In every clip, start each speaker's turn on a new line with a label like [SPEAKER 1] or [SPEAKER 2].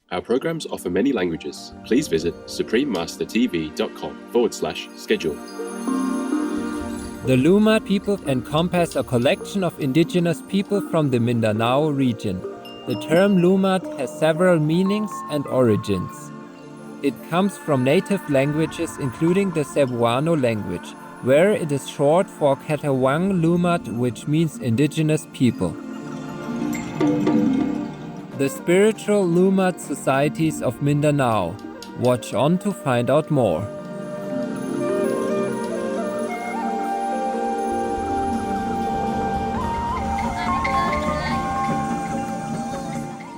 [SPEAKER 1] Our programs offer many languages. Please visit suprememastertv.com/schedule.
[SPEAKER 2] The Lumad people encompass a collection of indigenous people from the Mindanao region. The term Lumad has several meanings and origins. It comes from native languages including the Cebuano language, where it is short for Katawang Lumad, which means indigenous people. The spiritual Lumad societies of Mindanao. Watch on to find out more.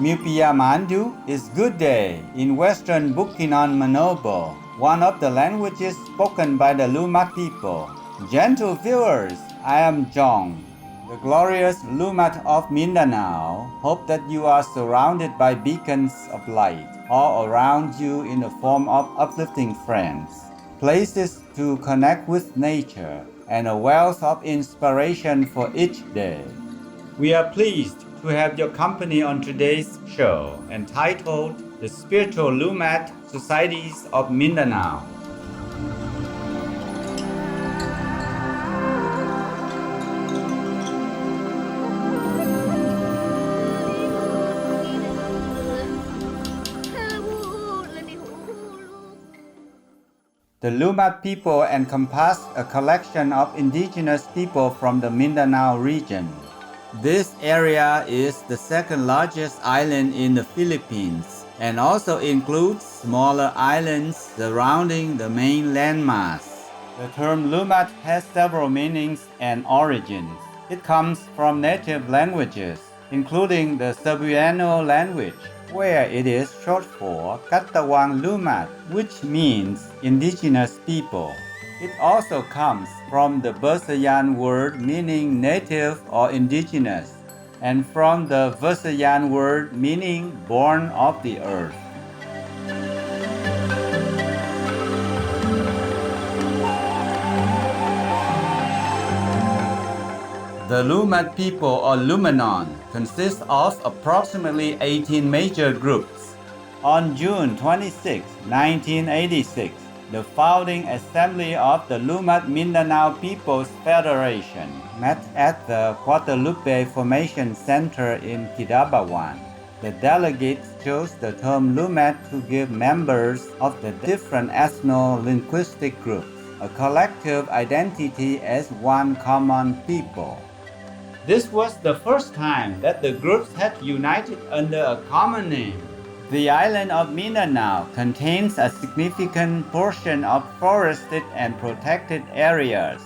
[SPEAKER 3] Mupia Mandu is good day in western Bukidnon Manobo, one of the languages spoken by the Lumad people. Gentle viewers, I am Jong, the glorious Lumad of Mindanao. Hope that you are surrounded by beacons of light all around you in the form of uplifting friends, places to connect with nature, and a wealth of inspiration for each day. We are pleased to have your company on today's show entitled The Spiritual Lumad Societies of Mindanao. The Lumad people encompass a collection of indigenous people from the Mindanao region. This area is the second largest island in the Philippines and also includes smaller islands surrounding the main landmass. The term Lumad has several meanings and origins. It comes from native languages, including the Cebuano language, where it is short for Katawang Lumad, which means indigenous people. It also comes from the Visayan word meaning native or indigenous, and from the Visayan word meaning born of the earth. The Lumad people or Lumanon consists of approximately 18 major groups. On June 26, 1986, the founding assembly of the Lumad Mindanao People's Federation met at the Guadalupe Formation Center in Kidabawan. The delegates chose the term Lumad to give members of the different ethno-linguistic groups a collective identity as one common people. This was the first time that the groups had united under a common name. The island of Mindanao contains a significant portion of forested and protected areas,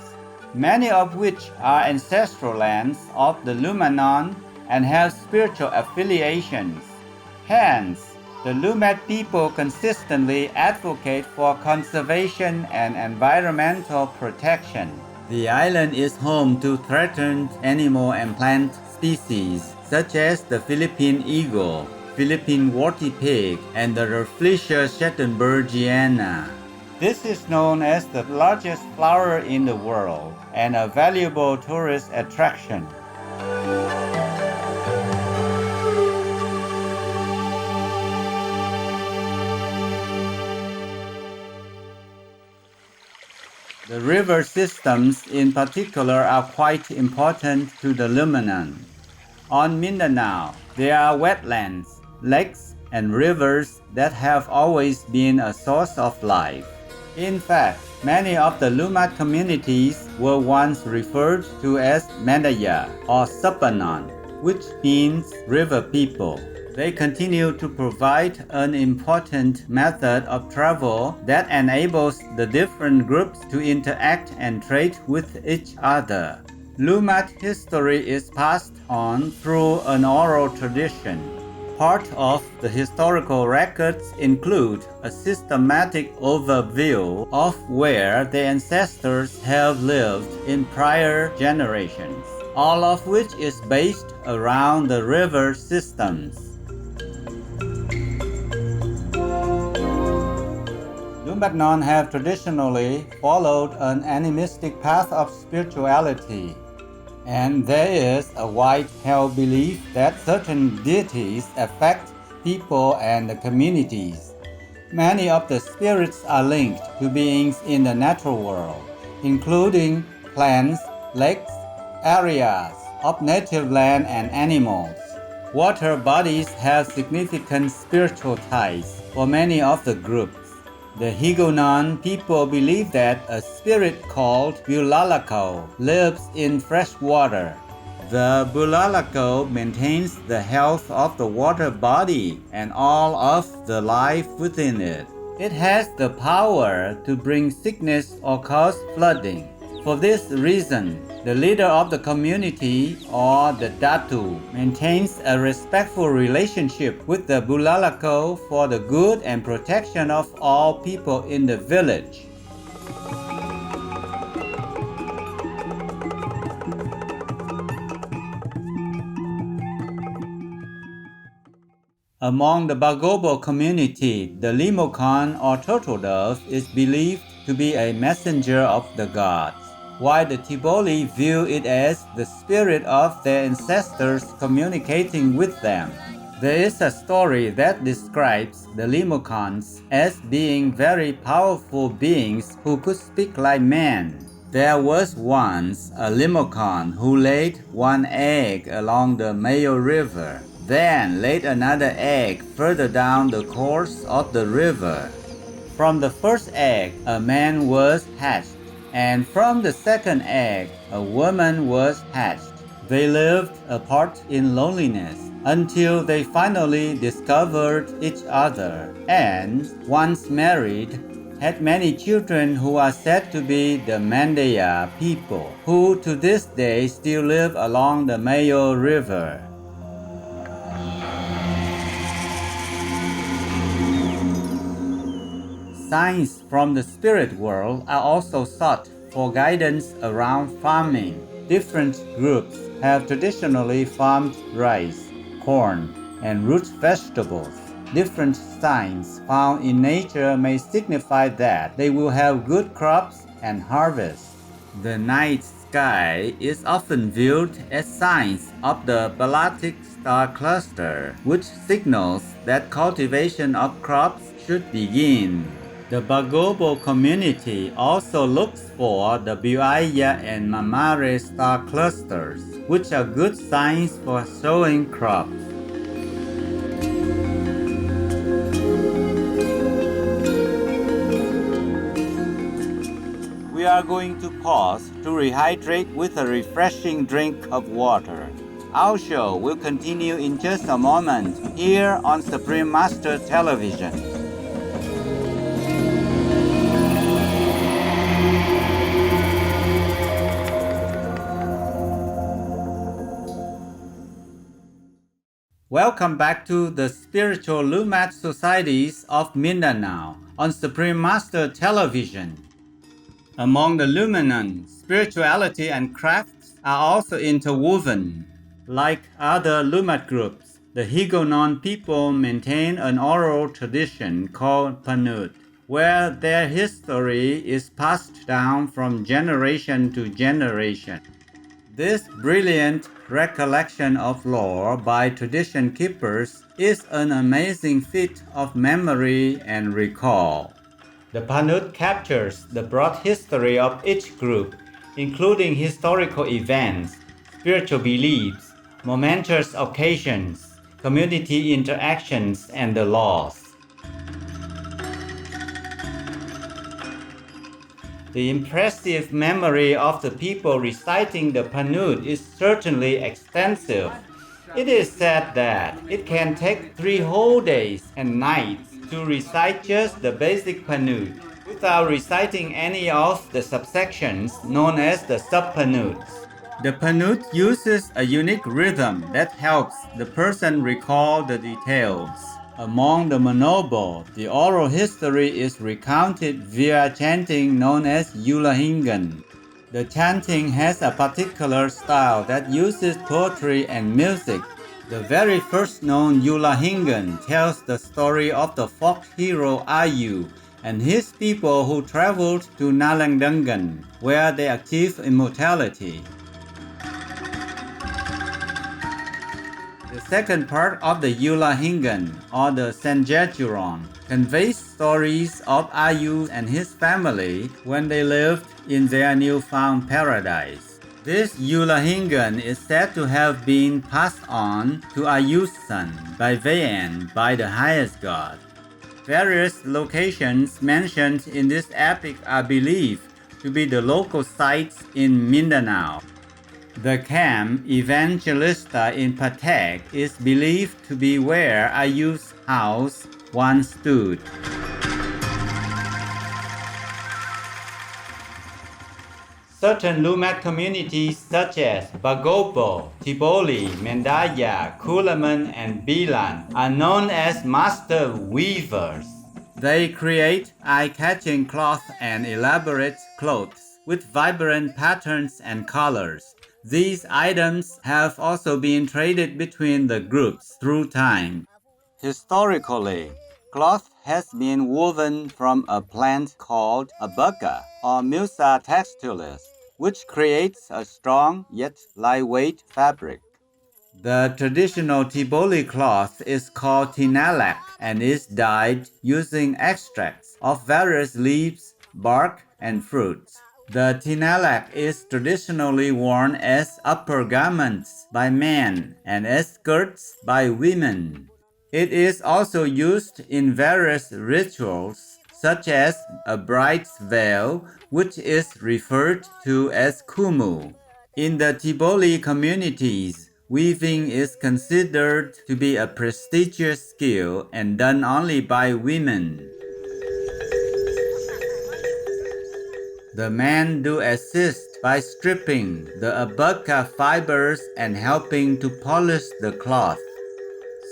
[SPEAKER 3] many of which are ancestral lands of the Lumanon and have spiritual affiliations. Hence, the Lumad people consistently advocate for conservation and environmental protection. The island is home to threatened animal and plant species such as the Philippine eagle, Philippine warty pig, and the Rafflesia shettenbergiana. This is known as the largest flower in the world and a valuable tourist attraction. The river systems in particular are quite important to the Lumanon. On Mindanao, there are wetlands, lakes, and rivers that have always been a source of life. In fact, many of the Lumad communities were once referred to as Mandaya or Sapanon, which means river people. They continue to provide an important method of travel that enables the different groups to interact and trade with each other. Lumad history is passed on through an oral tradition. Part of the historical records include a systematic overview of where the ancestors have lived in prior generations, all of which is based around the river systems. Lumanon have traditionally followed an animistic path of spirituality, and there is a widely held belief that certain deities affect people, and the communities. Many of the spirits are linked to beings in the natural world, including plants, lakes, areas of native land and animals. Water bodies have significant spiritual ties for many of the groups. The Higonon people believe that a spirit called Bulalakaw lives in fresh water. The Bulalakaw maintains the health of the water body and all of the life within it. It has the power to bring sickness or cause flooding. For this reason, the leader of the community, or the Datu, maintains a respectful relationship with the Bulalakaw for the good and protection of all people in the village. Among the Bagobo community, the Limokon or turtle dove is believed to be a messenger of the gods, while the Tiboli view it as the spirit of their ancestors communicating with them. There is a story that describes the Limokons as being very powerful beings who could speak like men. There was once a Limokon who laid one egg along the Mayo River, then laid another egg further down the course of the river. From the first egg, a man was hatched, and from the second egg, a woman was hatched. They lived apart in loneliness until they finally discovered each other, and once married, had many children who are said to be the Mandaya people, who to this day still live along the Mayo River. Signs from the spirit world are also sought for guidance around farming. Different groups have traditionally farmed rice, corn, and root vegetables. Different signs found in nature may signify that they will have good crops and harvest. The night sky is often viewed as signs of the Baltic star cluster, which signals that cultivation of crops should begin. The Bagobo community also looks for the Buaya and Mamare star clusters, which are good signs for sowing crops. We are going to pause to rehydrate with a refreshing drink of water. Our show will continue in just a moment here on Supreme Master Television. Welcome back to the Spiritual Lumad Societies of Mindanao on Supreme Master Television. Among the Lumanon, spirituality and crafts are also interwoven. Like other Lumad groups, the Higonon people maintain an oral tradition called Panut, where their history is passed down from generation to generation. This brilliant recollection of lore by tradition keepers is an amazing feat of memory and recall. The Panut captures the broad history of each group, including historical events, spiritual beliefs, momentous occasions, community interactions, and the laws. The impressive memory of the people reciting the Panut is certainly extensive. It is said that it can take 3 whole days and nights to recite just the basic Panut, without reciting any of the subsections known as the sub-Panuts. The Panut uses a unique rhythm that helps the person recall the details. Among the Manobo, the oral history is recounted via chanting known as Yulahingan. The chanting has a particular style that uses poetry and music. The very first known Yulahingan tells the story of the folk hero Ayu and his people who traveled to Nalangdangan, where they achieved immortality. The second part of the Yulahingan, or the Sanjaturon, conveys stories of Ayu and his family when they lived in their newfound paradise. This Yulahingan is said to have been passed on to Ayu's son by Vayan by the highest god. Various locations mentioned in this epic are believed to be the local sites in Mindanao. The camp Evangelista in Patek is believed to be where Ayu's house once stood. Certain Lumad communities such as Bagobo, Tiboli, Mendaya, Kulaman, and Bilan are known as master weavers. They create eye-catching cloth and elaborate clothes with vibrant patterns and colors. These items have also been traded between the groups through time. Historically, cloth has been woven from a plant called abaca or Musa textilis, which creates a strong yet lightweight fabric. The traditional Tiboli cloth is called tinalak and is dyed using extracts of various leaves, bark, and fruits. The tinalak is traditionally worn as upper garments by men and as skirts by women. It is also used in various rituals, such as a bride's veil, which is referred to as kumu. In the Tiboli communities, weaving is considered to be a prestigious skill and done only by women. The men do assist by stripping the abaca fibers and helping to polish the cloth.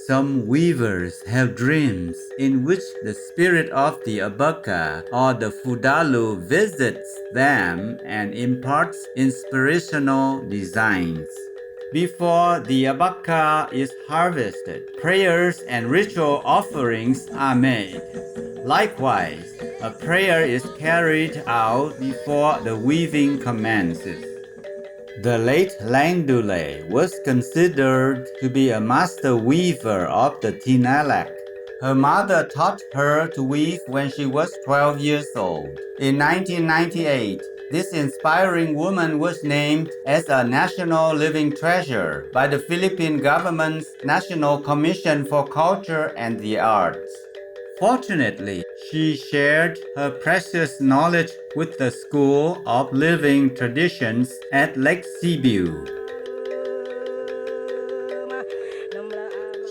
[SPEAKER 3] Some weavers have dreams in which the spirit of the abaca or the fudalu visits them and imparts inspirational designs. Before the abaca is harvested, prayers and ritual offerings are made. Likewise, a prayer is carried out before the weaving commences. The late Langdule was considered to be a master weaver of the tinalak. Her mother taught her to weave when she was 12 years old. In 1998, this inspiring woman was named as a National Living Treasure by the Philippine government's National Commission for Culture and the Arts. Fortunately, she shared her precious knowledge with the School of Living Traditions at Lake Cebu.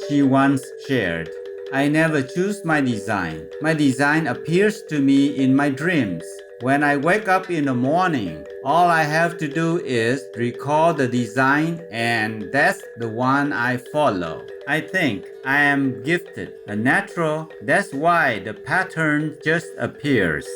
[SPEAKER 3] She once shared, "I never choose my design. My design appears to me in my dreams. When I wake up in the morning, all I have to do is recall the design and that's the one I follow. I think I am gifted, a natural, that's why the pattern just appears."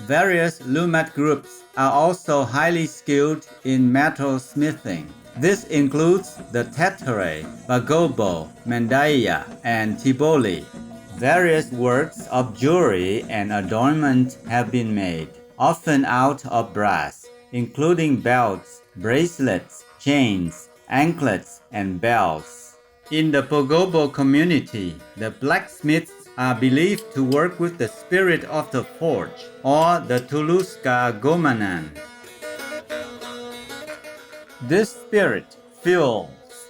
[SPEAKER 3] Various Lumad groups are also highly skilled in metal smithing. This includes the Tetere, Bagobo, Mendaya, and Tiboli. Various works of jewelry and adornment have been made, often out of brass, including belts, bracelets, chains, anklets, and bells. In the Pogobo community, the blacksmiths are believed to work with the spirit of the forge, or the Tuluska Gomanan. This spirit fuels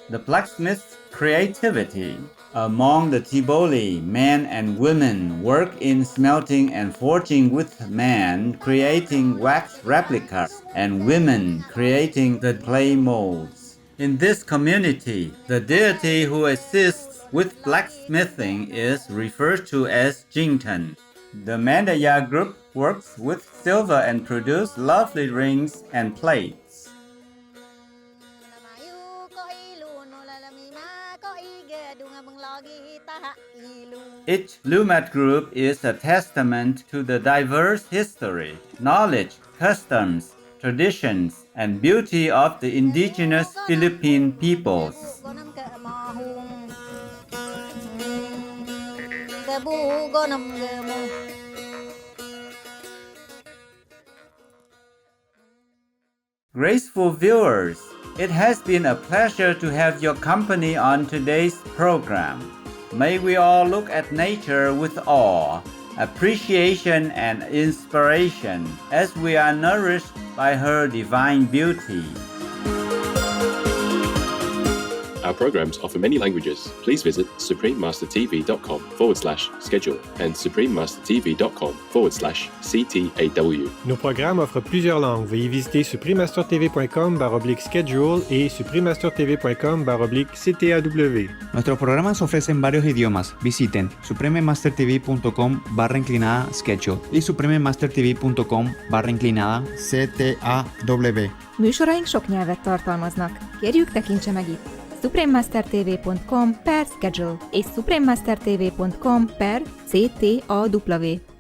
[SPEAKER 3] the blacksmith's creativity. Among the Tiboli, men and women work in smelting and forging, with men creating wax replicas and women creating the clay molds. In this community, the deity who assists with blacksmithing is referred to as Jingtan. The Mandaya group works with silver and produces lovely rings and plates. Each Lumad group is a testament to the diverse history, knowledge, customs, traditions, and beauty of the indigenous Philippine peoples. Graceful viewers, it has been a pleasure to have your company on today's program. May we all look at nature with awe, appreciation, and inspiration as we are nourished by her divine beauty.
[SPEAKER 1] Our programs offer many languages. Please visit suprememastertv.com/schedule and suprememastertv.com/CTAW.
[SPEAKER 4] Nos programmes offrent plusieurs langues. Veuillez visiter suprememastertv.com/schedule et suprememastertv.com/CTAW.
[SPEAKER 5] Nuestros programas ofrecen varios idiomas. Visiten suprememastertv.com/schedule y suprememastertv.com/CTAW.
[SPEAKER 6] Műsoraink sok nyelvet tartalmaznak. Kérjük, tekintse meg itt suprememastertv.com/schedule és suprememastertv.com/CTAW.